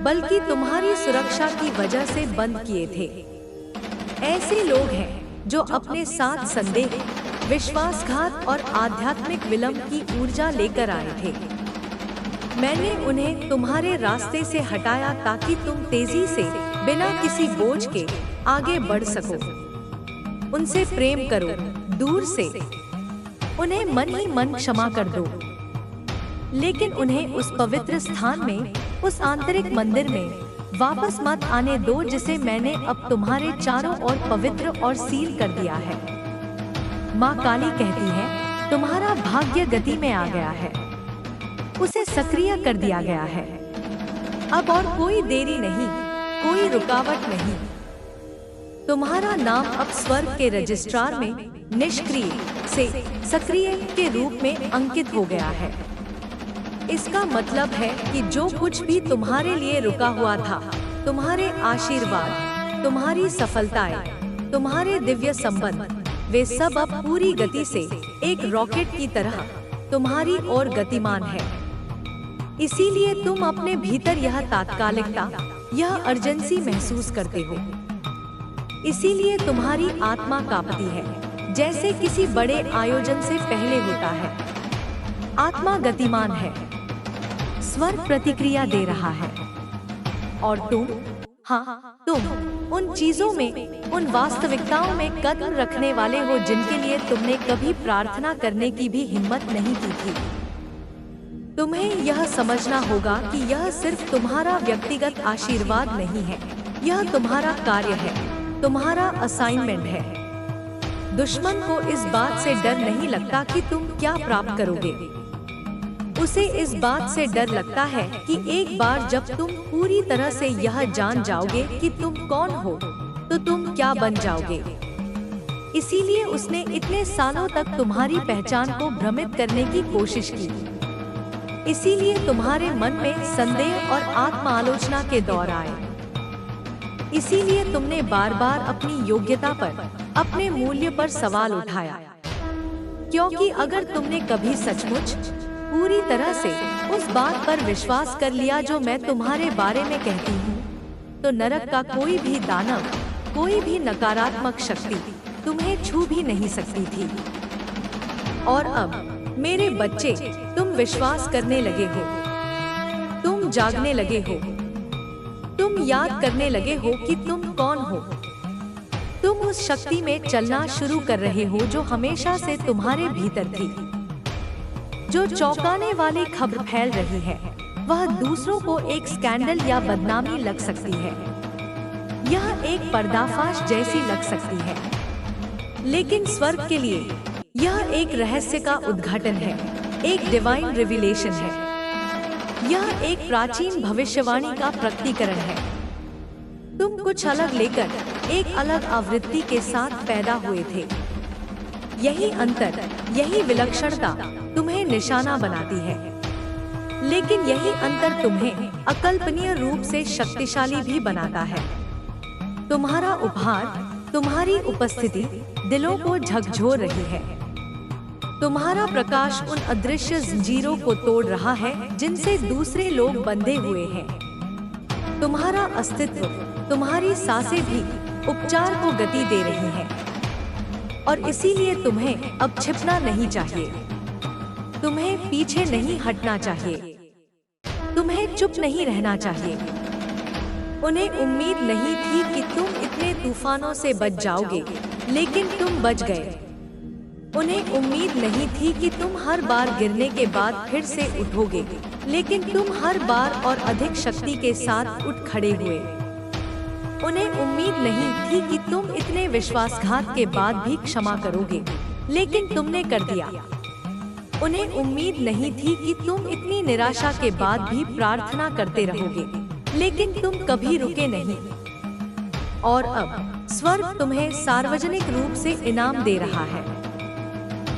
बल्कि तुम्हारी सुरक्षा की वजह से बंद किए थे। ऐसे लोग हैं जो अपने साथ संदेह, विश्वासघात और आध्यात्मिक विलंब की ऊर्जा लेकर आए थे। मैंने उन्हें तुम्हारे रास्ते से हटाया ताकि तुम तेजी से, बिना किसी बोझ के आगे बढ़ सको। उनसे प्रेम करो, दूर से। उन्हें मन ही मन क्षमा कर दो, लेकिन उन्हें उस पवित्र स्थान में, उस आंतरिक मंदिर में वापस मत आने दो जिसे मैंने अब तुम्हारे चारों ओर पवित्र और सील कर दिया है। माँ काली कहती है, तुम्हारा भाग्य गति में आ गया है, उसे सक्रिय कर दिया गया है। अब और कोई देरी नहीं, कोई रुकावट नहीं। तुम्हारा नाम अब स्वर्ग के रजिस्ट्रार में निष्क्रिय से सक्रिय के रूप में अंकित हो गया है। इसका मतलब है कि जो कुछ भी तुम्हारे लिए रुका हुआ था, तुम्हारे आशीर्वाद, तुम्हारी सफलताएं, तुम्हारे दिव्य संबंध, वे सब अब पूरी गति से एक रॉकेट की तरह तुम्हारी ओर गतिमान है। इसीलिए तुम अपने भीतर यह तात्कालिकता, यह अर्जेंसी महसूस करते हो। इसीलिए तुम्हारी आत्मा कांपती है, जैसे किसी बड़े आयोजन से पहले होता है। आत्मा गतिमान है, स्वर प्रतिक्रिया दे रहा है, और तुम, हाँ तुम उन चीजों में, उन वास्तविकताओं में कदम रखने वाले हो जिनके लिए तुमने कभी प्रार्थना करने की भी हिम्मत नहीं की थी। तुम्हें यह समझना होगा कि यह सिर्फ तुम्हारा व्यक्तिगत आशीर्वाद नहीं है, यह तुम्हारा कार्य है, तुम्हारा असाइनमेंट है। दुश्मन को इस बात से डर नहीं लगता कि तुम क्या प्राप्त करोगे। उसे इस बात से डर लगता है कि एक बार जब तुम पूरी तरह से यह जान जाओगे कि तुम कौन हो, तो तुम क्या बन जाओगे। इसीलिए उसने इतने सालों तक तुम्हारी पहचान को भ्रमित करने की कोशिश की। इसीलिए तुम्हारे मन में संदेह और आत्म आलोचना के दौर आए। इसीलिए तुमने बार बार अपनी योग्यता पर, अपने मूल्य पर सवाल उठाया। क्योंकि अगर तुमने कभी सचमुच पूरी तरह से उस बात पर विश्वास कर लिया जो मैं तुम्हारे बारे में कहती हूँ, तो नरक का कोई भी दानव, कोई भी नकारात्मक शक्ति तुम्हें छू भी नहीं सकती थी। और अब मेरे बच्चे, तुम विश्वास करने लगे हो, तुम जागने लगे हो, तुम याद करने लगे हो कि तुम कौन हो। तुम उस शक्ति में चलना शुरू कर रहे हो जो हमेशा से तुम्हारे भीतर थी। जो चौंकाने वाली खबर फैल रही है, वह दूसरों को एक स्कैंडल या बदनामी लग सकती है। यह एक पर्दाफाश जैसी लग सकती है, लेकिन स्वर्ग के लिए यह एक रहस्य का उद्घाटन है, एक डिवाइन रिवीलेशन है। यह एक प्राचीन भविष्यवाणी का प्रकटीकरण है। तुम कुछ अलग लेकर एक अलग आवृत्ति के साथ पैदा हुए थे। यही अंतर, यही विलक्षणता तुम्हें निशाना बनाती है। लेकिन यही अंतर तुम्हें अकल्पनीय रूप से शक्तिशाली भी बनाता है। तुम्हारा उपहार, तुम्हारी उपस्थिति दिलों को झकझोर रही है। तुम्हारा प्रकाश उन अदृश्य जंजीरों को तोड़ रहा है जिनसे दूसरे लोग बंधे हुए हैं। तुम्हारा अस्तित्व, तुम्हारी सांसें भी उपचार को गति दे रही हैं। और इसीलिए तुम्हें अब छिपना नहीं चाहिए, तुम्हें पीछे नहीं हटना चाहिए, तुम्हें चुप नहीं रहना चाहिए। उन्हें उम्मीद नहीं थी कि तुम इतने तूफानों से बच जाओगे, लेकिन तुम बच गए। उन्हें उम्मीद नहीं थी कि तुम हर बार गिरने के बाद फिर से उठोगे, लेकिन तुम हर बार और अधिक शक्ति के साथ उठ खड़े हुए। उन्हें उम्मीद नहीं थी कि तुम इतने विश्वासघात के बाद भी क्षमा करोगे, लेकिन तुमने कर दिया। उन्हें उम्मीद नहीं थी कि तुम इतनी निराशा के बाद भी प्रार्थना करते रहोगे, लेकिन तुम कभी रुके नहीं। और अब स्वर्ग तुम्हें सार्वजनिक रूप से इनाम दे रहा है।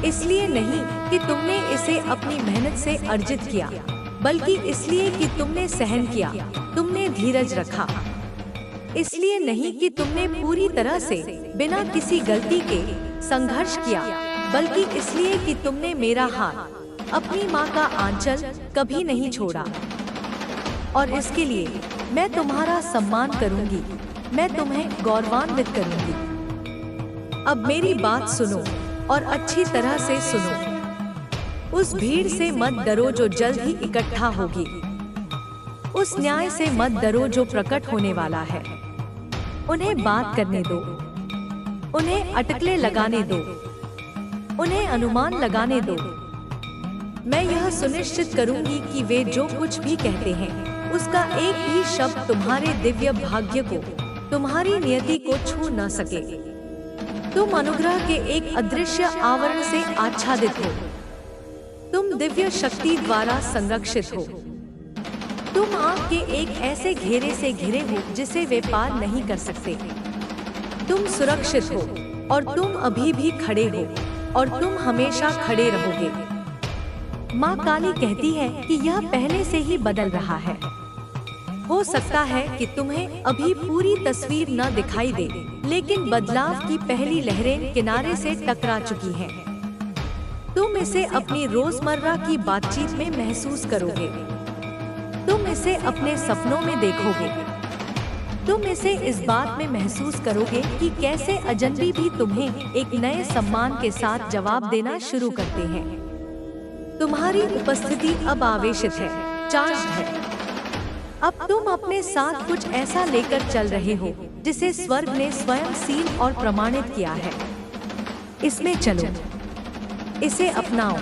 इसलिए नहीं कि तुमने इसे अपनी मेहनत से अर्जित किया, बल्कि इसलिए कि तुमने सहन किया, तुमने धीरज रखा। इसलिए नहीं कि तुमने पूरी तरह से बिना किसी गलती के संघर्ष किया, बल्कि इसलिए कि तुमने मेरा हाथ, अपनी माँ का आंचल कभी नहीं छोड़ा। और इसके लिए मैं तुम्हारा सम्मान करूंगी, मैं तुम्हें गौरवान्वित करूंगी। अब मेरी बात सुनो और अच्छी तरह से सुनो। उस भीड़ से मत डरो जो जल्द ही इकट्ठा होगी। उस न्याय से मत डरो जो प्रकट होने वाला है। उन्हें बात करने दो, उन्हें अटकलें लगाने दो, उन्हें अनुमान लगाने दो। मैं यह सुनिश्चित करूंगी कि वे जो कुछ भी कहते हैं, उसका एक भी शब्द तुम्हारे दिव्य भाग्य को, तुम्हारी नियति को छू न सके। तुम अनुग्रह के एक अदृश्य आवरण से आच्छादित हो। तुम दिव्य शक्ति द्वारा संरक्षित हो। तुम आग के एक ऐसे घेरे से घिरे हो जिसे वे पार नहीं कर सकते। तुम सुरक्षित हो और तुम अभी भी खड़े हो और तुम हमेशा खड़े रहोगे। माँ काली कहती है कि यह पहले से ही बदल रहा है। हो सकता है कि तुम्हें अभी पूरी तस्वीर न दिखाई दे, लेकिन बदलाव की पहली लहरें किनारे से टकरा चुकी हैं। तुम इसे अपनी रोजमर्रा की बातचीत में महसूस करोगे। तुम इसे अपने सपनों में देखोगे। तुम इसे इस बात में महसूस करोगे कि कैसे अजनबी भी तुम्हें एक नए सम्मान के साथ जवाब देना शुरू करते हैं। तुम्हारी उपस्थिति अब आवेशित है, चार्ज्ड है। अब तुम अपने साथ कुछ ऐसा लेकर चल रहे हो जिसे स्वर्ग ने स्वयं सील और प्रमाणित किया है। इसमें चलो, इसे अपनाओ।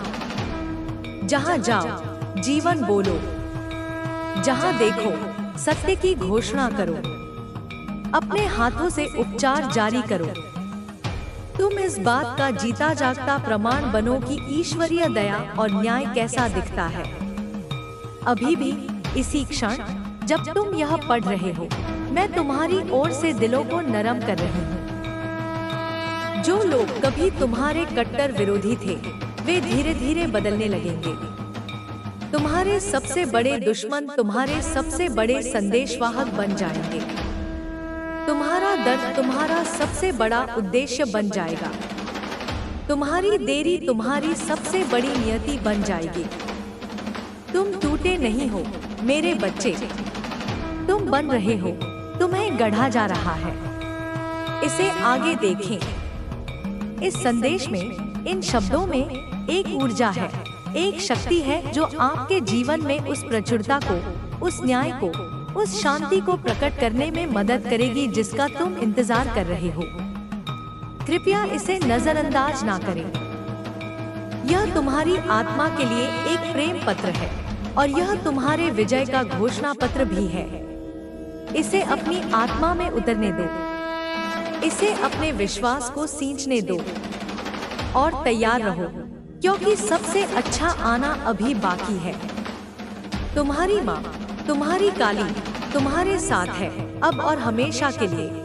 जहाँ जाओ जीवन बोलो, जहाँ देखो सत्य की घोषणा करो। अपने हाथों से उपचार जारी करो। तुम इस बात का जीता जागता प्रमाण बनो कि ईश्वरीय दया और न्याय कैसा दिखता है। अभी भी इसी क्षण जब तुम यह पढ़ रहे हो, मैं तुम्हारी ओर से दिलों को नरम कर रही हूँ। जो लोग कभी तुम्हारे कट्टर विरोधी थे, वे धीरे धीरे बदलने लगेंगे। तुम्हारे सबसे बड़े दुश्मन तुम्हारे सबसे बड़े संदेशवाहक बन जाएंगे। तुम्हारा दर्द तुम्हारा सबसे बड़ा उद्देश्य बन जाएगा। तुम्हारी देरी तुम्हारी सबसे बड़ी नियति बन जाएगी। तुम टूटे नहीं हो मेरे बच्चे, तुम बन रहे हो, तुम्हें गढ़ा जा रहा है। इसे आगे देखें। इस संदेश में, इन शब्दों में एक ऊर्जा है, एक शक्ति है जो आपके जीवन में उस प्रचुरता को, उस न्याय को, उस शांति को प्रकट करने में मदद करेगी जिसका तुम इंतजार कर रहे हो। कृपया इसे नजरअंदाज ना करें। यह तुम्हारी आत्मा के लिए एक प्रेम पत्र है और यह तुम्हारे विजय का घोषणा पत्र भी है। इसे अपनी आत्मा में उतरने दो, इसे अपने विश्वास को सींचने दो और तैयार रहो, क्योंकि सबसे अच्छा आना अभी बाकी है। तुम्हारी माँ, तुम्हारी काली तुम्हारे साथ है, अब और हमेशा के लिए।